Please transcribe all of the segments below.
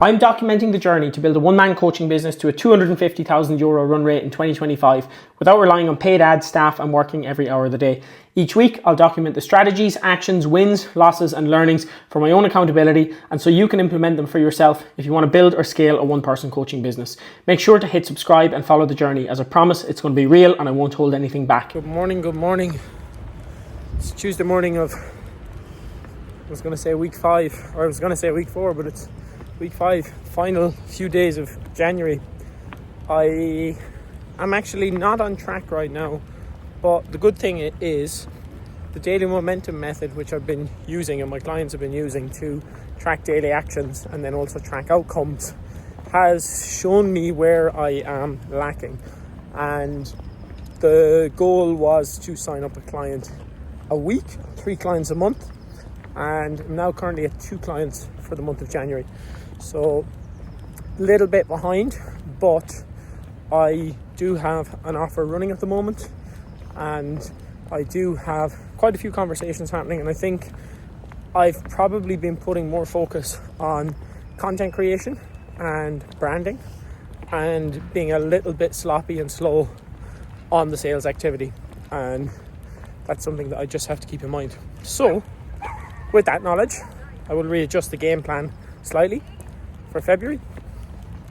I'm documenting the journey to build a one-man coaching business to a €250,000 run rate in 2025 without relying on paid ads, staff, and working every hour of the day. Each week, I'll document the strategies, actions, wins, losses, and learnings for my own accountability, and so you can implement them for yourself if you want to build or scale a one-person coaching business. Make sure to hit subscribe and follow the journey. As I promise, it's going to be real and I won't hold anything back. Good morning. It's Tuesday morning of, I was going to say week 5, or I was going to say week 4, but it's week 5, final few days of January. I am actually not on track right now, but the good thing is the daily momentum method, which I've been using and my clients have been using to track daily actions and then also track outcomes, has shown me where I am lacking. And the goal was to sign up a client a week, 3 clients a month, and I'm now currently at 2 clients for the month of January. So a little bit behind, but I do have an offer running at the moment, and I do have quite a few conversations happening, and I think I've probably been putting more focus on content creation and branding and being a little bit sloppy and slow on the sales activity, and that's something that I just have to keep in mind. So with that knowledge, I will readjust the game plan slightly for February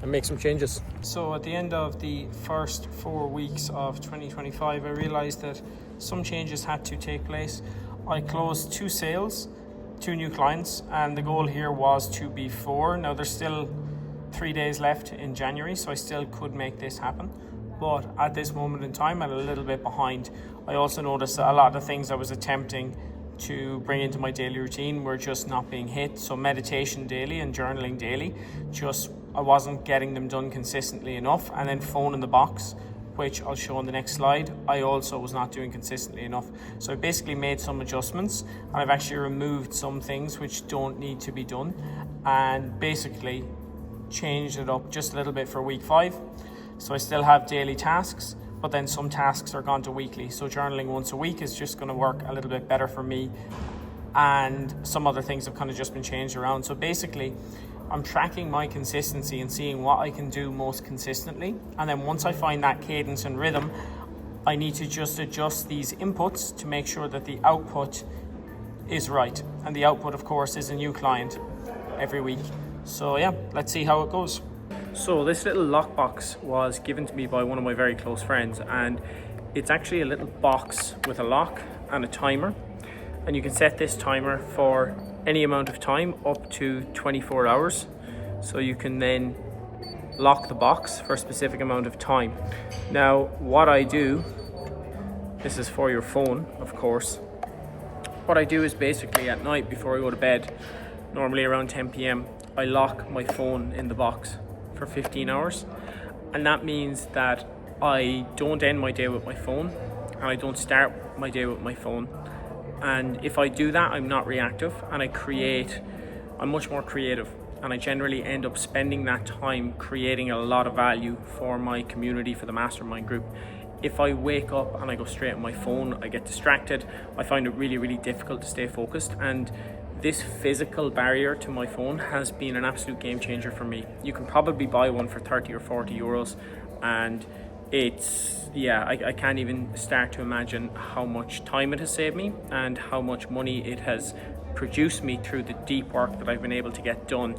and make some changes. So at the end of the first 4 weeks of 2025, I realized that some changes had to take place. I closed 2 sales, 2 new clients, and the goal here was to be 4. Now there's still 3 days left in January, so I still could make this happen. But at this moment in time, I'm a little bit behind. I also noticed that a lot of the things I was attempting to bring into my daily routine were just not being hit. So meditation daily and journaling daily, I wasn't getting them done consistently enough. And then phone in the box, which I'll show on the next slide, I also was not doing consistently enough. So I basically made some adjustments, and I've actually removed some things which don't need to be done, and basically changed it up just a little bit for week 5. So I still have daily tasks, but then some tasks are gone to weekly. So journaling once a week is just going to work a little bit better for me. And some other things have kind of just been changed around. So basically, I'm tracking my consistency and seeing what I can do most consistently. And then once I find that cadence and rhythm, I need to just adjust these inputs to make sure that the output is right. And the output, of course, is a new client every week. So yeah, let's see how it goes. So this little lockbox was given to me by one of my very close friends, and it's actually a little box with a lock and a timer, and you can set this timer for any amount of time up to 24 hours. So you can then lock the box for a specific amount of time. Now what I do, this is for your phone of course, what I do is basically at night before I go to bed, normally around 10 p.m, I lock my phone in the box for 15 hours, and that means that I don't end my day with my phone and I don't start my day with my phone. And if I do that, I'm not reactive, and I'm much more creative, and I generally end up spending that time creating a lot of value for my community, for the mastermind group. If I wake up and I go straight on my phone, I get distracted. I find it really, really difficult to stay focused, and this physical barrier to my phone has been an absolute game changer for me. You can probably buy one for 30 or 40 euros, and I can't even start to imagine how much time it has saved me and how much money it has produced me through the deep work that I've been able to get done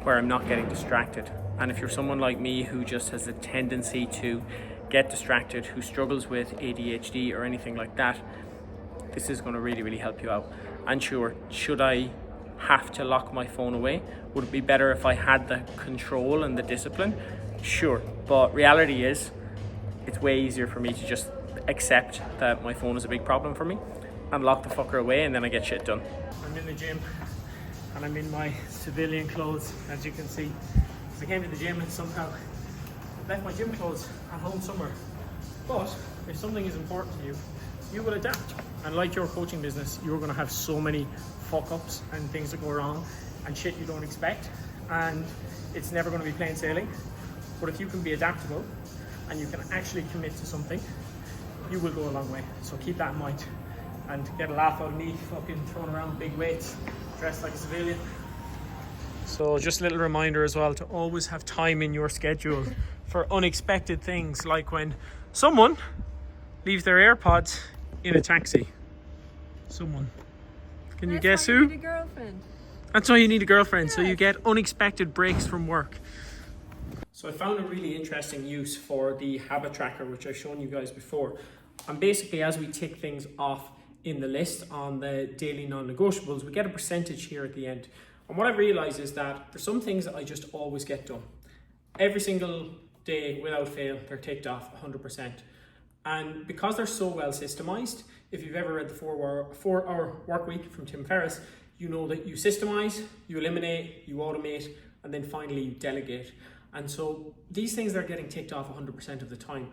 where I'm not getting distracted. And if you're someone like me who just has a tendency to get distracted, who struggles with ADHD or anything like that, this is going to really, really help you out. And sure, should I have to lock my phone away? Would it be better if I had the control and the discipline? Sure, but reality is it's way easier for me to just accept that my phone is a big problem for me and lock the fucker away, and then I get shit done. I'm in the gym and I'm in my civilian clothes, as you can see. So I came to the gym and somehow left my gym clothes at home somewhere. But if something is important to you, you will adapt. And like your coaching business, you're going to have so many fuck ups and things that go wrong and shit you don't expect, and it's never going to be plain sailing. But if you can be adaptable and you can actually commit to something, you will go a long way. So keep that in mind and get a laugh out of me fucking throwing around big weights dressed like a civilian. So just a little reminder as well to always have time in your schedule for unexpected things, like when someone leaves their AirPods in a taxi. Someone. Can you guess who? You need a girlfriend. That's why you need a girlfriend, so you get unexpected breaks from work. So I found a really interesting use for the habit tracker, which I've shown you guys before. And basically, as we tick things off in the list on the daily non-negotiables, we get a percentage here at the end. And what I've realized is that there's some things that I just always get done. Every single day, without fail, they're ticked off 100%. And because they're so well systemized, if you've ever read the 4-hour work week from Tim Ferriss, you know that you systemize, you eliminate, you automate, and then finally you delegate. And so these things that are getting ticked off 100% of the time,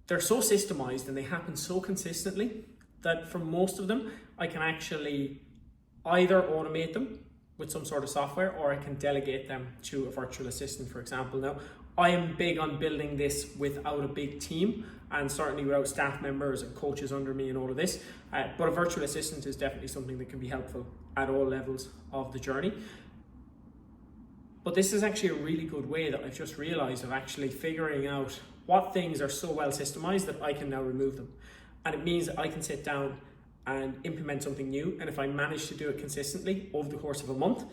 they're so systemized and they happen so consistently that for most of them, I can actually either automate them with some sort of software, or I can delegate them to a virtual assistant, for example. Now, I am big on building this without a big team, and certainly without staff members and coaches under me and all of this. But a virtual assistant is definitely something that can be helpful at all levels of the journey. But this is actually a really good way that I've just realized of actually figuring out what things are so well systemized that I can now remove them. And it means that I can sit down and implement something new. And if I manage to do it consistently over the course of a month,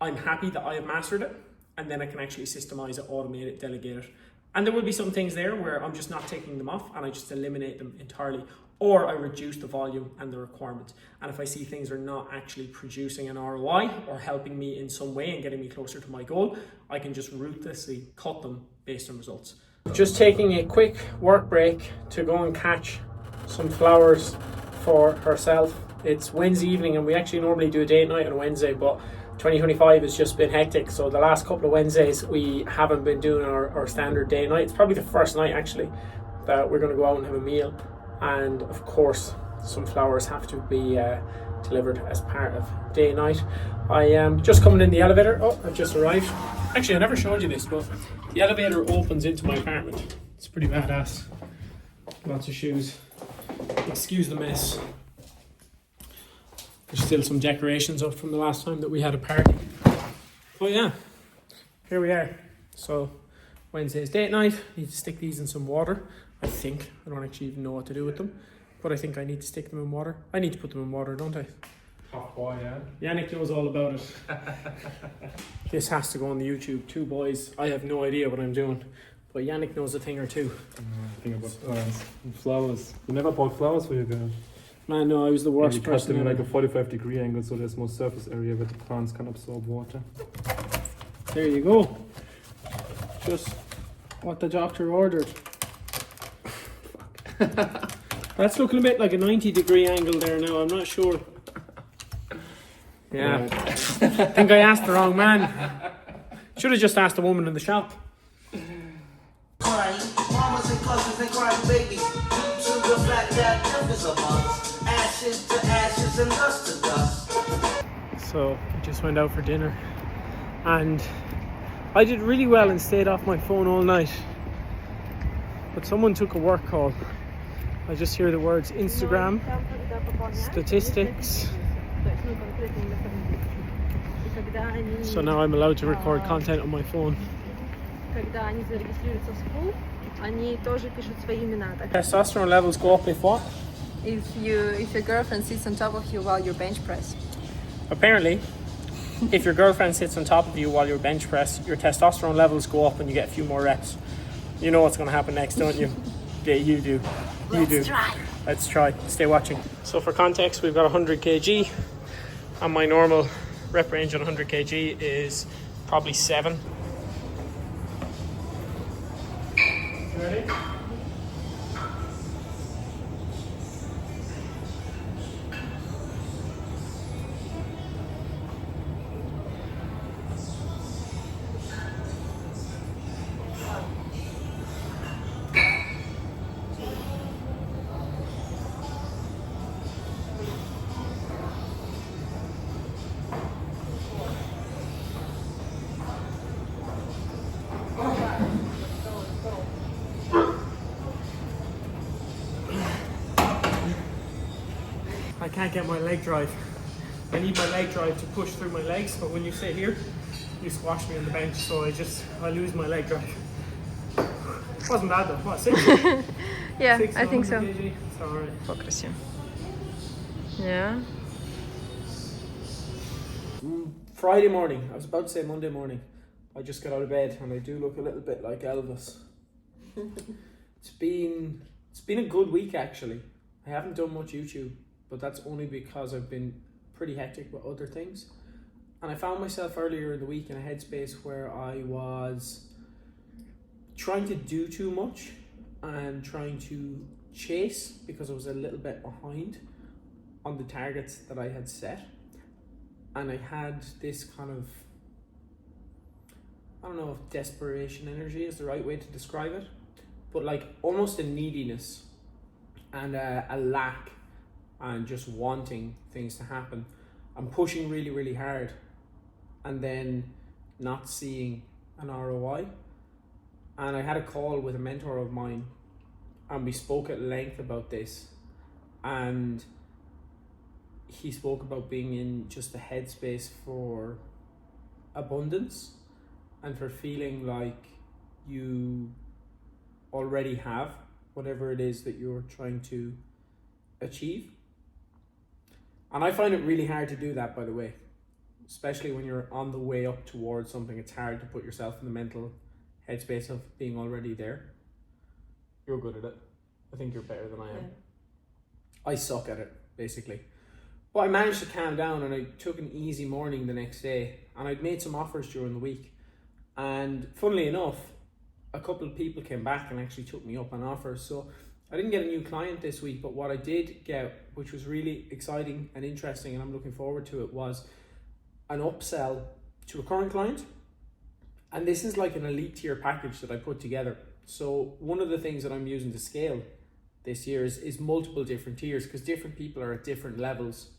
I'm happy that I have mastered it. And then I can actually systemize it, automate it, delegate it. And there will be some things there where I'm just not taking them off and I just eliminate them entirely, or I reduce the volume and the requirement. And if I see things are not actually producing an ROI or helping me in some way and getting me closer to my goal, I can just ruthlessly cut them based on results. Just taking a quick work break to go and catch some flowers for herself. It's Wednesday evening and we actually normally do a date night on a Wednesday, but 2025 has just been hectic, so the last couple of Wednesdays we haven't been doing our standard day night. It's probably the first night actually that we're going to go out and have a meal, and of course some flowers have to be delivered as part of day night. I am just coming in the elevator. Oh, I've just arrived. Actually, I never showed you this, but the elevator opens into my apartment. It's pretty badass. Lots of shoes. Excuse the mess. There's still some decorations up from the last time that we had a party. But yeah, here we are. So Wednesday's date night. Need to stick these in some water. I think. I don't actually even know what to do with them, but I think I need to stick them in water. I need to put them in water, don't I? Top boy, yeah. Yannick knows all about it. This has to go on the YouTube. Two boys. I have no idea what I'm doing, but Yannick knows a thing or two. Think about plants and flowers. You never bought flowers for your girl? Man, no, I was the worst You cut person them in ever. like a 45-degree angle, so there's more surface area where the plants can absorb water. There you go. Just what the doctor ordered. That's looking a bit like a 90-degree angle there now. I'm not sure. Yeah. I think I asked the wrong man. Should have just asked the woman in the shop. Crying, mamas and cousins and crying babies. Due to the fact that death is among us. Ashes to ashes and dust to dust. So just went out for dinner and I did really well and stayed off my phone all night. But someone took a work call. I just hear the words Instagram, statistics. So now I'm allowed to record content on my phone. Когда они зарегистрируются в school, они тоже пишут свои имена. Testosterone levels go up if what? If your girlfriend sits on top of you while you bench press. Apparently, if your girlfriend sits on top of you while you bench press, your testosterone levels go up and you get a few more reps. You know what's going to happen next, don't you? Yeah, you do. Let's try. Let's try. Stay watching. So for context, we've got 100 kg and my normal rep range on 100 kg is probably 7. Ready? I can't get my leg drive. I need my leg drive to push through my legs, but when you sit here, you squashed me on the bench, so I lose my leg drive. Wasn't bad though. What, 6? Yeah, 6 I think so. kg? It's alright. Focus you. Yeah. Friday morning. I was about to say Monday morning. I just got out of bed and I do look a little bit like Elvis. It's been a good week actually. I haven't done much YouTube, but that's only because I've been pretty hectic with other things. And I found myself earlier in the week in a headspace where I was trying to do too much and trying to chase because I was a little bit behind on the targets that I had set. And I had this kind of, I don't know if desperation energy is the right way to describe it, but like almost a neediness and a lack and just wanting things to happen. I'm pushing really, really hard and then not seeing an ROI. And I had a call with a mentor of mine and we spoke at length about this, and he spoke about being in just the headspace for abundance and for feeling like you already have whatever it is that you're trying to achieve. And I find it really hard to do that, by the way, especially when you're on the way up towards something. It's hard to put yourself in the mental headspace of being already there. You're good at it. I think you're better than I am. Yeah. I suck at it, basically. But I managed to calm down and I took an easy morning the next day, and I'd made some offers during the week. And funnily enough, a couple of people came back and actually took me up on offers. So I didn't get a new client this week, but what I did get, which was really exciting and interesting, and I'm looking forward to it, was an upsell to a current client. And this is like an elite tier package that I put together. So one of the things that I'm using to scale this year is multiple different tiers, because different people are at different levels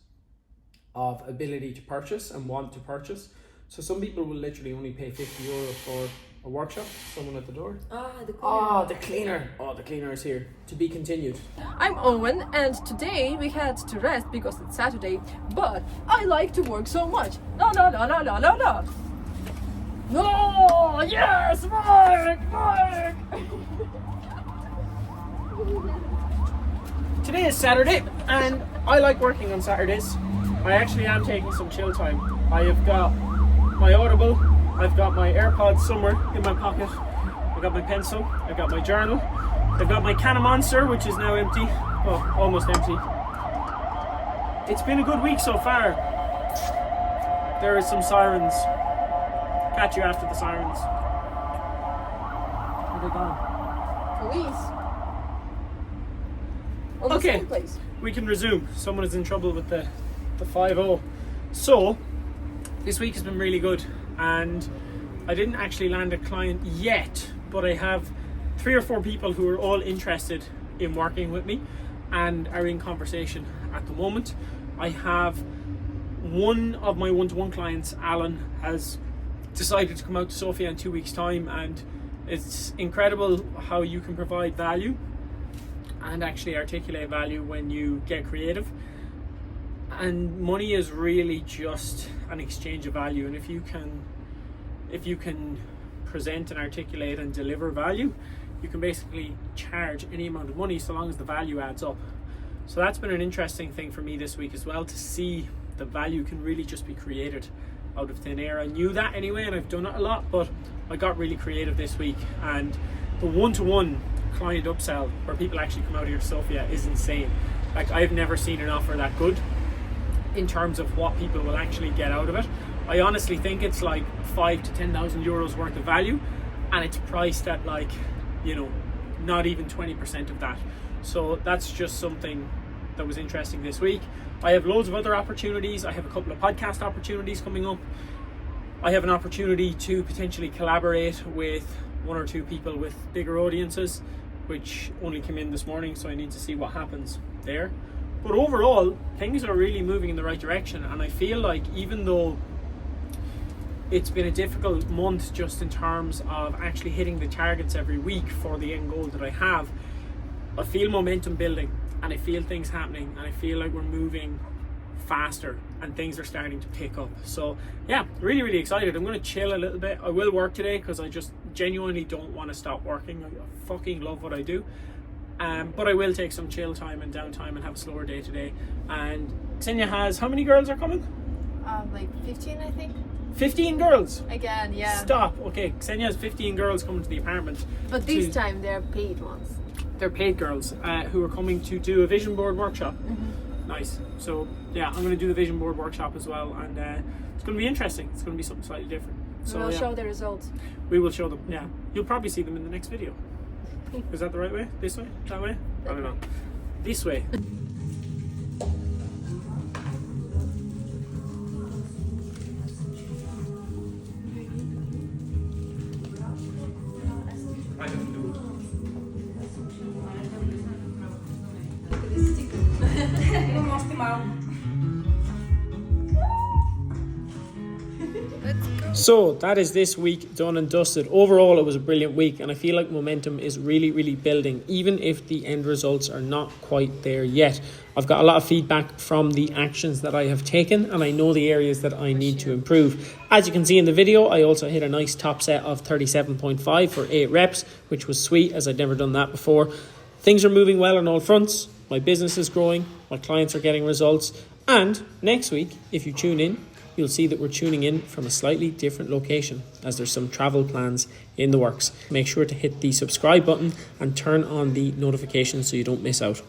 of ability to purchase and want to purchase. So some people will literally only pay €50 for a workshop. Someone at the door. The cleaner. The cleaner is here. To be continued. I'm Owen, and today we had to rest because it's Saturday, but I like to work so much. No. No, yes, work. Today is Saturday, and I like working on Saturdays. I actually am taking some chill time. I have got my Audible, I've got my AirPods somewhere in my pocket, I've got my pencil, I've got my journal, I've got my can of Monster, which is now empty, almost empty. It's been a good week so far. There are some sirens. Catch you after the sirens. Where are they gone? Police. Okay, we can resume. Someone is in trouble with the 5-0. So, this week has been really good, and I didn't actually land a client yet, but I have 3 or 4 people who are all interested in working with me and are in conversation at the moment. I have one of my one-to-one clients, Alan, has decided to come out to Sofia in 2 weeks' time, and it's incredible how you can provide value and actually articulate value when you get creative. And money is really just an exchange of value, and if you can present and articulate and deliver value, you can basically charge any amount of money so long as the value adds up. So that's been an interesting thing for me this week as well, to see the value can really just be created out of thin air. I knew that anyway, and I've done it a lot, but I got really creative this week, and the one-to-one client upsell where people actually come out here to Sofia is insane. Like, I've never seen an offer that good in terms of what people will actually get out of it. I honestly think it's like 5,000 to 10,000 euros worth of value, and it's priced at like, not even 20% of that. So that's just something that was interesting this week. I have loads of other opportunities. I have a couple of podcast opportunities coming up. I have an opportunity to potentially collaborate with 1 or 2 people with bigger audiences, which only came in this morning, so I need to see what happens there. But overall, things are really moving in the right direction, and I feel like even though it's been a difficult month just in terms of actually hitting the targets every week for the end goal that I have, I feel momentum building, and I feel things happening, and I feel like we're moving faster and things are starting to pick up. So yeah, really, really excited. I'm going to chill a little bit. I will work today because I just genuinely don't want to stop working. I fucking love what I do. But I will take some chill time and downtime and have a slower day today. And Xenia has, how many girls are coming? Like 15, I think. 15 girls? Again, yeah. Stop. Okay, Xenia has 15 girls coming to the apartment. But this time they're paid ones. They're paid girls who are coming to do a vision board workshop. Nice. So yeah, I'm going to do the vision board workshop as well, and it's going to be interesting. It's going to be something slightly different. So We'll yeah, show the results. we will show them. Yeah, you'll probably see them in the next video. Is that the right way? This way? That way? I don't know. This way. I can do it. So that is this week done and dusted. Overall, it was a brilliant week, and I feel like momentum is really, really building, even if the end results are not quite there yet. I've got a lot of feedback from the actions that I have taken, and I know the areas that I need to improve. As you can see in the video, I also hit a nice top set of 37.5 for 8 reps, which was sweet, as I'd never done that before. Things are moving well on all fronts. My business is growing, my clients are getting results, and next week, if you tune in, you'll see that we're tuning in from a slightly different location, as there's some travel plans in the works. Make sure to hit the subscribe button and turn on the notifications so you don't miss out.